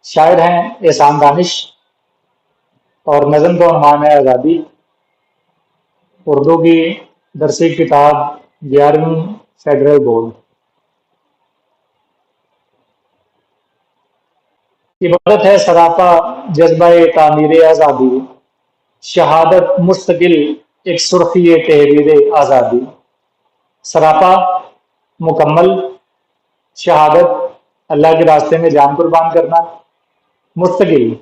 شاعر ہیں احسان دانش، اور نظم کا عنوان ہے آزادی۔ اردو کی درسی کتاب 11ویں فیڈرل بورڈ۔ عبارت ہے سراپا جذبہ تعمیر آزادی، شہادت مستقل ایک سرخی تحریر آزادی۔ سراپا مکمل، شہادت اللہ کے راستے میں جان قربان کرنا، مستقل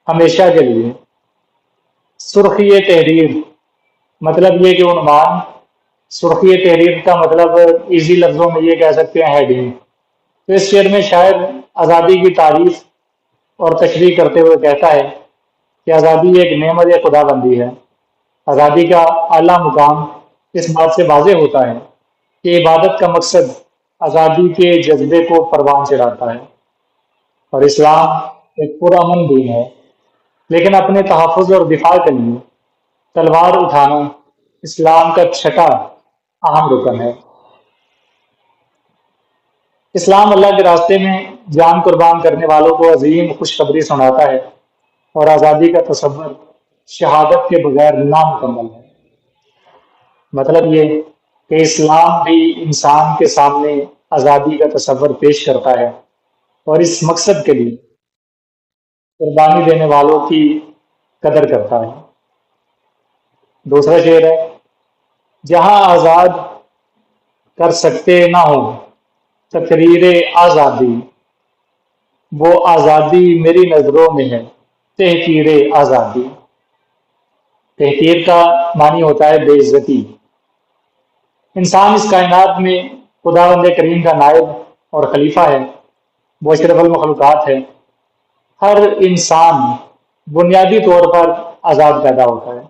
ہمیشہ کے لیے، سرخی تحریر مطلب یہ کہ عنوان، سرخی تحریر کا مطلب ایزی لفظوں میں یہ کہہ سکتے ہیں ہیڈنگ۔ تو اس شعر میں شاعر آزادی کی تعریف اور تشریح کرتے ہوئے کہتا ہے کہ آزادی ایک نعمت خدا بندی ہے۔ آزادی کا اعلیٰ مقام اس بات سے واضح ہوتا ہے کہ عبادت کا مقصد آزادی کے جذبے کو پروان چڑھاتا ہے، اور اسلام ایک پرامن دین ہے، لیکن اپنے تحفظ اور دفاع کے لیے تلوار اٹھانا اسلام کا چھٹا اہم رکن ہے۔ اسلام اللہ کے راستے میں جان قربان کرنے والوں کو عظیم خوشخبری سناتا ہے، اور آزادی کا تصور شہادت کے بغیر نامکمل ہے۔ مطلب یہ کہ اسلام بھی انسان کے سامنے آزادی کا تصور پیش کرتا ہے، اور اس مقصد کے لیے قربانی دینے والوں کی قدر کرتا ہے۔ دوسرا شعر ہے، جہاں آزاد کر سکتے نہ ہو تقریر آزادی، وہ آزادی میری نظروں میں ہے تحقیر آزادی۔ تحقیر کا معنی ہوتا ہے بے عزتی۔ انسان اس کائنات میں خداوند کریم کا نائب اور خلیفہ ہے، وہ اشرف المخلوقات ہے۔ ہر انسان بنیادی طور پر آزاد پیدا ہوتا ہے۔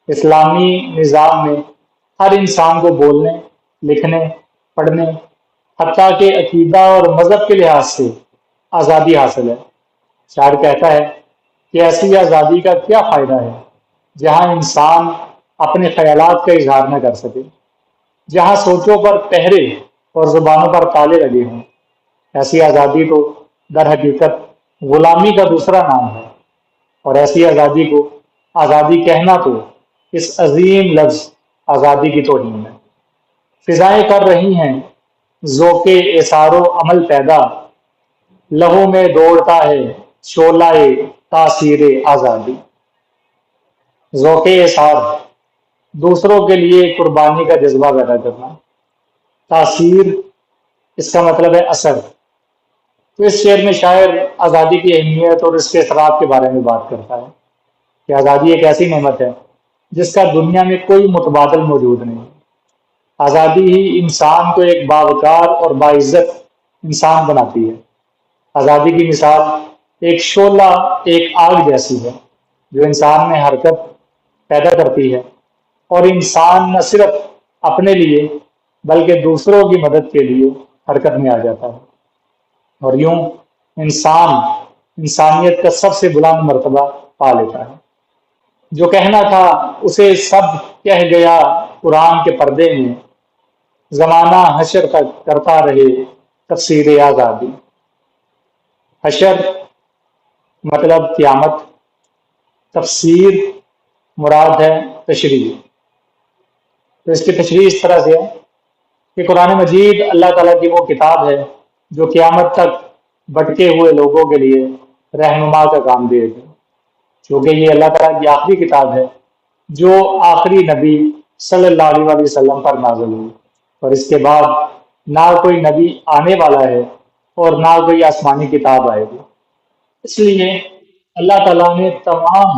اسلامی نظام میں ہر انسان کو بولنے، لکھنے، پڑھنے، حتیٰ کہ عقیدہ اور مذہب کے لحاظ سے آزادی حاصل ہے۔ شاعر کہتا ہے کہ ایسی آزادی کا کیا فائدہ ہے جہاں انسان اپنے خیالات کا اظہار نہ کر سکے، جہاں سوچوں پر پہرے اور زبانوں پر تالے لگے ہوں۔ ایسی آزادی تو در حقیقت غلامی کا دوسرا نام ہے، اور ایسی آزادی کو آزادی کہنا تو اس عظیم لفظ آزادی کی توہین ہے۔ فضائیں کر رہی ہیں ذوق اثار و عمل پیدا، لہو میں دوڑتا ہے شعلہ تاثیر آزادی۔ ذوق اثار، دوسروں کے لیے قربانی کا جذبہ پیدا کرنا۔ تاثیر، اس کا مطلب ہے اثر۔ تو اس شعر میں شاعر آزادی کی اہمیت اور اس کے اثرات کے بارے میں بات کرتا ہے کہ آزادی ایک ایسی نعمت ہے جس کا دنیا میں کوئی متبادل موجود نہیں۔ آزادی ہی انسان کو ایک باوقار اور باعزت انسان بناتی ہے۔ آزادی کی مثال ایک شعلہ، ایک آگ جیسی ہے جو انسان میں حرکت پیدا کرتی ہے، اور انسان نہ صرف اپنے لیے بلکہ دوسروں کی مدد کے لیے حرکت میں آ جاتا ہے، اور یوں انسان انسانیت کا سب سے بلند مرتبہ پا لیتا ہے۔ جو کہنا تھا اسے سب کہہ گیا قرآن کے پردے میں، زمانہ حشر تک کرتا رہے تفسیر آزادی۔ حشر مطلب قیامت، تفسیر مراد ہے تشریح۔ تو اس کی تشریح اس طرح سے ہے کہ قرآن مجید اللہ تعالیٰ کی وہ کتاب ہے جو قیامت تک بھٹکے ہوئے لوگوں کے لیے رہنما کا کام دے گی، کیونکہ یہ اللہ تعالیٰ کی آخری کتاب ہے جو آخری نبی صلی اللہ علیہ وسلم پر نازل ہوئی، اور اس کے بعد نہ کوئی نبی آنے والا ہے اور نہ کوئی آسمانی کتاب آئے گی۔ اس لیے اللہ تعالیٰ نے تمام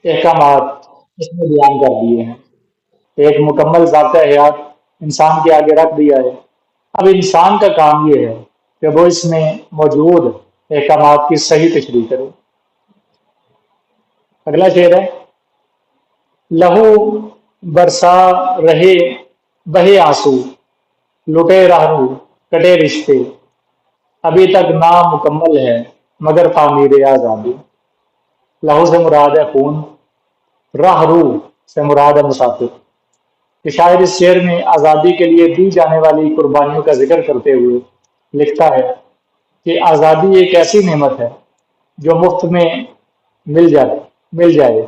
احکامات اس میں بیان کر دیے ہیں، ایک مکمل ضابطۂ حیات انسان کے آگے رکھ دیا ہے۔ اب انسان کا کام یہ ہے کہ وہ اس میں موجود احکامات کی صحیح تشریح کرے۔ اگلا شعر ہے، لہو برسا رہے بہے آنسو، لٹے راہرو کٹے رشتے، ابھی تک نامکمل ہے مگر تعمیر آزادی۔ لہو سے مراد ہے خون، راہرو سے مراد ہے مسافر۔ کہ شاعر اس شعر میں آزادی کے لیے دی جانے والی قربانیوں کا ذکر کرتے ہوئے لکھتا ہے کہ آزادی ایک ایسی نعمت ہے جو مفت میں مل جائے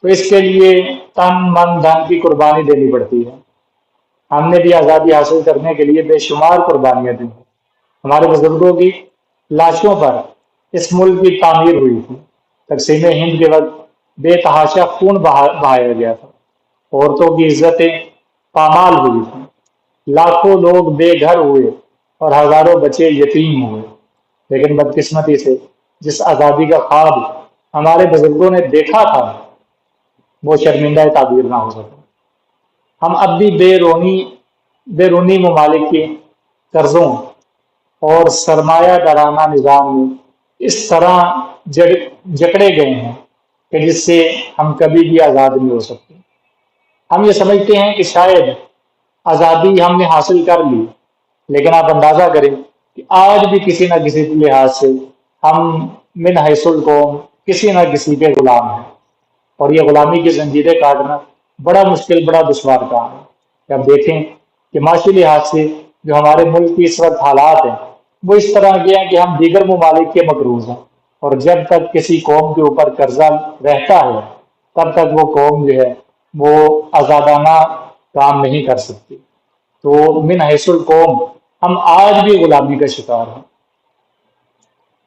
تو اس کے لیے تن من دھن کی قربانی دینی پڑتی ہے۔ ہم نے بھی آزادی حاصل کرنے کے لیے بے شمار قربانیاں دی۔ ہمارے بزرگوں کی لاشوں پر اس ملک کی تعمیر ہوئی تھی۔ تقسیم ہند کے وقت بے تحاشا خون بہایا گیا تھا۔ عورتوں کی عزتیں پامال ہوئی تھیں۔ لاکھوں لوگ بے گھر ہوئے اور ہزاروں بچے یتیم ہوئے۔ لیکن بدقسمتی سے جس آزادی کا خواب ہمارے بزرگوں نے دیکھا تھا وہ شرمندہ تعبیر نہ ہو سکا۔ ہم اب بھی بیرونی ممالک کے قرضوں اور سرمایہ دارانہ نظام میں اس طرح جکڑے گئے ہیں کہ جس سے ہم کبھی بھی آزاد نہیں ہو سکتے۔ ہم یہ سمجھتے ہیں کہ شاید آزادی ہم نے حاصل کر لی، لیکن آپ اندازہ کریں کہ آج بھی کسی نہ کسی لحاظ سے ہم من حیث القوم کسی نہ کسی کے غلام ہیں، اور یہ غلامی کی زنجیریں کاٹنا بڑا مشکل، بڑا دشوار کام ہے۔ کہ اب دیکھیں کہ معاشی لحاظ سے جو ہمارے ملک کی اس وقت حالات ہیں وہ اس طرح کے ہیں کہ ہم دیگر ممالک کے مقروض ہیں، اور جب تک کسی قوم کے اوپر قرضہ رہتا ہے تب تک وہ قوم جو ہے وہ آزادانہ کام نہیں کر سکتی۔ تو من حیث القوم ہم آج بھی غلامی کا شکار ہیں۔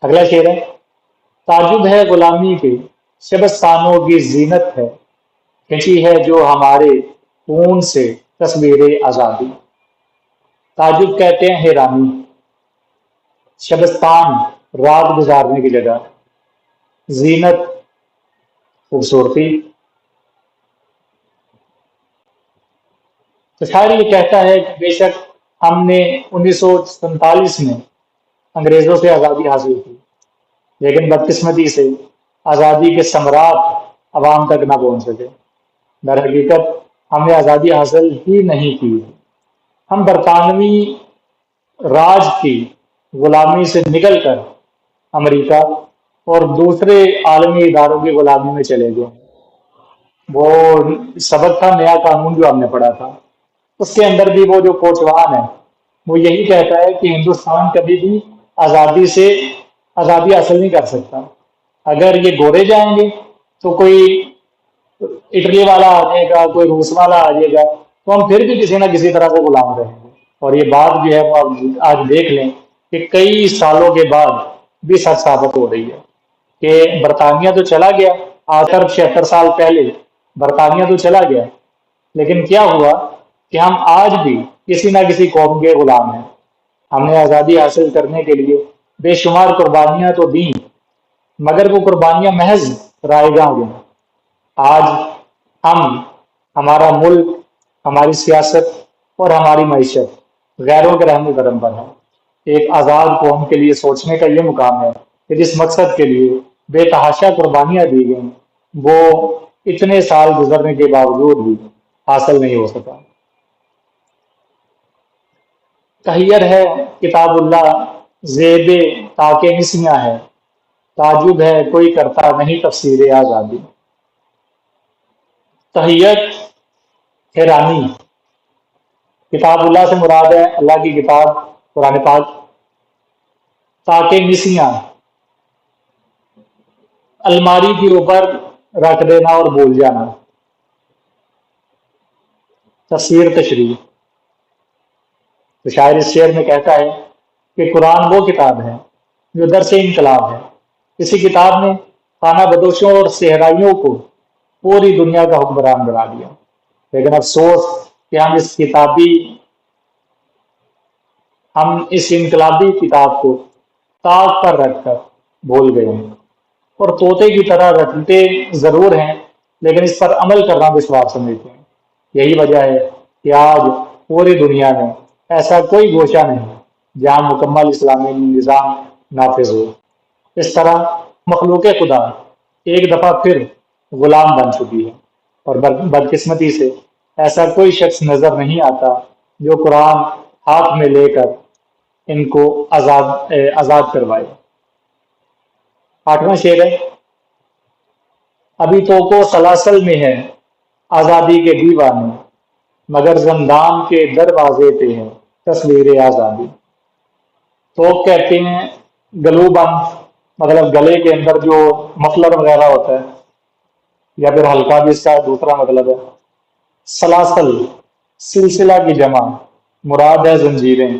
اگلا شعر ہے: تعجب ہے غلامی کے شبستانوں کی زینت ہے، کھنچی ہے جو ہمارے خون سے تصویر آزادی۔ تعجب کہتے ہیں حیرانی، شبستان رات گزارنے کی جگہ، زینت خوبصورتی۔ تو شاعر یہ کہتا ہے کہ بے شک ہم نے 1947 میں انگریزوں سے آزادی حاصل کی، لیکن بدقسمتی سے آزادی کے ثمرات عوام تک نہ پہنچ سکے۔ در حقیقت ہم نے آزادی حاصل ہی نہیں کی، ہم برطانوی راج کی غلامی سے نکل کر امریکہ اور دوسرے عالمی اداروں کی غلامی میں چلے گئے۔ وہ سبق تھا نیا قانون جو ہم نے پڑھا تھا، اس کے اندر بھی وہ جو کوچوان ہے وہ یہی کہتا ہے کہ ہندوستان کبھی بھی آزادی حاصل نہیں کر سکتا۔ اگر یہ گورے جائیں گے تو کوئی اٹلی والا آ جائے گا، کوئی روس والا آ جائے گا، تو ہم پھر بھی کسی نہ کسی طرح سے غلام رہیں گے۔ اور یہ بات جو ہے وہ آپ آج دیکھ لیں کہ کئی سالوں کے بعد بھی سچ ثابت ہو رہی ہے کہ برطانیہ تو چلا گیا، آج 76 سال پہلے برطانیہ تو چلا گیا، لیکن کیا ہوا کہ ہم آج بھی کسی نہ کسی قوم کے غلام ہیں۔ ہم نے آزادی حاصل کرنے کے لیے بے شمار قربانیاں تو دیں، مگر وہ قربانیاں محض رائے گاں ہوئیں۔ آج ہمارا ملک، ہماری سیاست اور ہماری معیشت غیروں کے رحم و کرم پر ہے۔ ایک آزاد قوم کے لیے سوچنے کا یہ مقام ہے کہ جس مقصد کے لیے بے تحاشا قربانیاں دی گئیں وہ اتنے سال گزرنے کے باوجود بھی حاصل نہیں ہو سکا۔ تحیر ہے کتاب اللہ زیب تاکہ نسیاں ہے، تعجب ہے کوئی کرتا نہیں تفسیر آزادی۔ تحیت حیرانی، کتاب اللہ سے مراد ہے اللہ کی کتاب قرآن پاک۔ تاکہ نسیاں، الماری کے اوپر رکھ دینا اور بھول جانا۔ تفسیر تشریح، تو شاعر اس شعر میں کہتا ہے کہ قرآن وہ کتاب ہے جو درس انقلاب ہے۔ اسی کتاب نے خانہ بدوشوں اور صحرائیوں کو پوری دنیا کا حکمران بنا دیا، لیکن افسوس کہ ہم اس انقلابی کتاب کو طاق پر رکھ کر بھول گئے ہیں، اور طوطے کی طرح رٹتے ضرور ہیں لیکن اس پر عمل کرنا دشوار سمجھتے ہیں۔ یہی وجہ ہے کہ آج پوری دنیا میں ایسا کوئی گوشہ نہیں جہاں مکمل اسلامی نظام نافذ ہو۔ اس طرح مخلوق خدا ایک دفعہ پھر غلام بن چکی ہے، اور بدقسمتی سے ایسا کوئی شخص نظر نہیں آتا جو قرآن ہاتھ میں لے کر ان کو آزاد کروائے۔ 8واں شعر ہے: ابھی تو کو سلاسل میں ہے آزادی کے دیوانے، مگر زندان کے دروازے پہ ہے تصویر آزادی۔ تو کہتے ہیں گلو بند مطلب گلے کے اندر جو مفلر وغیرہ ہوتا ہے، یا پھر ہلکا بھی اس کا دوسرا مطلب ہے۔ سلاسل، سلسلہ کی جمع، مراد ہے زنجیریں۔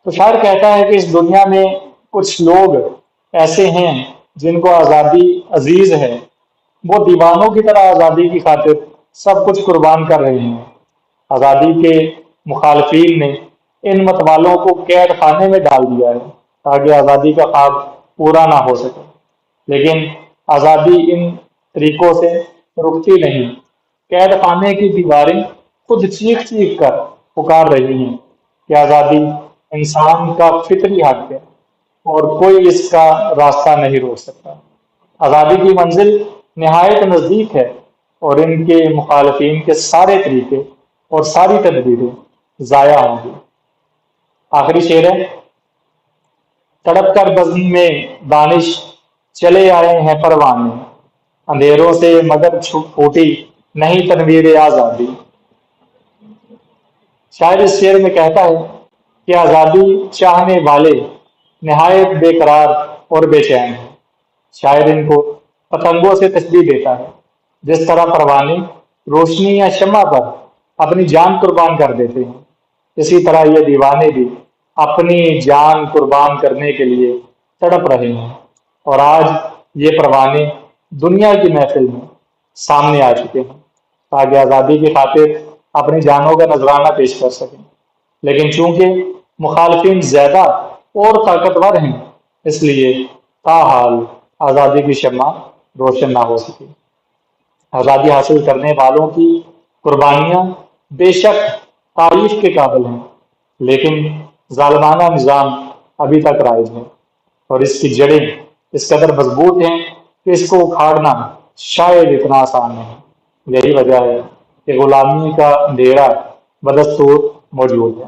تو شاعر کہتا ہے کہ اس دنیا میں کچھ لوگ ایسے ہیں جن کو آزادی عزیز ہے، وہ دیوانوں کی طرح آزادی کی خاطر سب کچھ قربان کر رہے ہیں۔ آزادی کے مخالفین نے ان متوالوں کو قید خانے میں ڈال دیا ہے تاکہ آزادی کا خواب پورا نہ ہو سکے، لیکن آزادی ان طریقوں سے رکتی نہیں۔ قید خانے کی دیواریں خود چیخ چیخ کر پکار رہی ہیں کہ آزادی انسان کا فطری حق ہے اور کوئی اس کا راستہ نہیں روک سکتا۔ آزادی کی منزل نہایت نزدیک ہے اور ان کے مخالفین کے سارے طریقے اور ساری تدبیریں ضائع ہوں گی۔ آخری شعر ہے، تڑپ کر بزم میں دانش چلے آئے ہیں پروانے، اندھیروں سے مگر چھپ پھوٹی نہیں تنویر آزادی۔ شاعر اس شعر میں کہتا ہے کہ آزادی چاہنے والے نہایت بے قرار اور بے چین ہیں۔ شاعر ان کو پتنگوں سے تشبیہ دیتا ہے، جس طرح پروانے روشنی یا شمع پر اپنی جان قربان کر دیتے ہیں، اسی طرح یہ دیوانے بھی اپنی جان قربان کرنے کے لیے تڑپ رہے ہیں، اور آج یہ پروانے دنیا کی محفل میں سامنے آ چکے ہیں تاکہ آزادی کی خاطر اپنی جانوں کا نذرانہ پیش کر سکیں، لیکن چونکہ مخالفین زیادہ اور طاقتور ہیں، اس لیے تاحال آزادی کی شمع روشن نہ ہو سکی۔ آزادی حاصل کرنے والوں کی قربانیاں بے شک تعریف کے قابل ہیں، لیکن ظالمانہ نظام ابھی تک رائج ہے اور اس کی جڑیں اس قدر مضبوط ہیں کہ اس کو اکھاڑنا شاید اتنا آسان نہیں۔ یہی وجہ ہے کہ غلامی کا اندھیرا بدستور موجود ہے۔